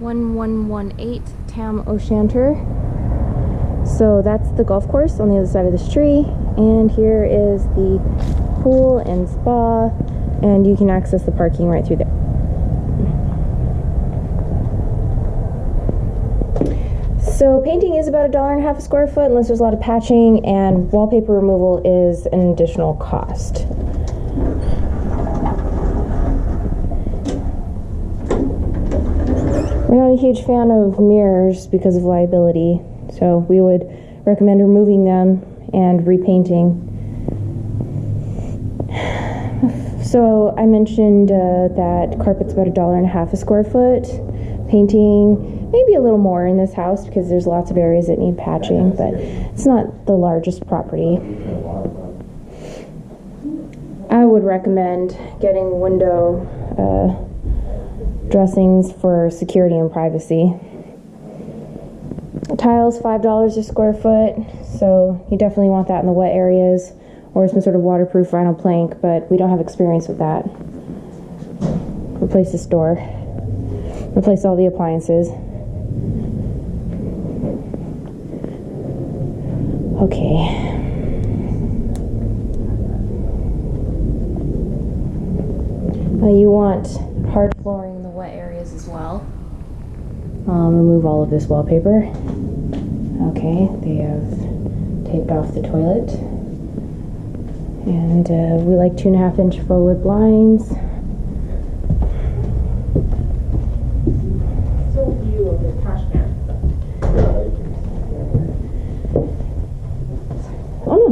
1118 Tam Shanter. So that's the golf course on the other side of this tree, and here is the pool and spa, and you can access the parking right through there. So painting is about $1.50 a square foot unless there's a lot of patching, and wallpaper removal is an additional cost. We're not a huge fan of mirrors because of liability, so we would recommend removing them and repainting. So I mentioned that carpet's about $1.50 a square foot. Painting, maybe a little more in this house because there's lots of areas that need patching, but it's not the largest property. I would recommend getting window dressings for security and privacy. Tiles, $5 a square foot, so you definitely want that in the wet areas, or some sort of waterproof vinyl plank, but we don't have experience with that. Replace this door. Replace all the appliances. Okay. You want hard flooring in the wet areas as well. Remove all of this wallpaper. Okay, they have taped off the toilet. And we like 2.5 inch forward blinds. So view of the trash can. Oh no.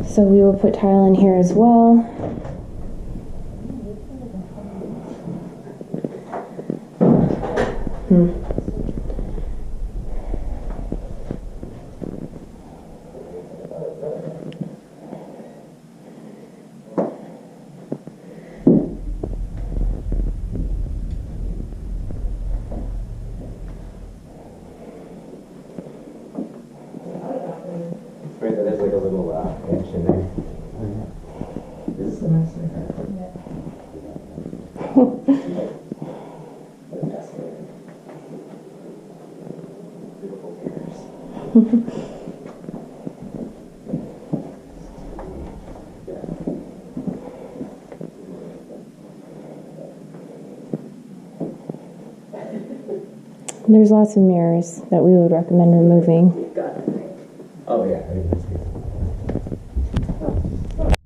So we will put tile in here as well. Right, there's like a little bench in there. Is this a nice thing? Beautiful mirrors. There's lots of mirrors that we would recommend removing. Oh yeah.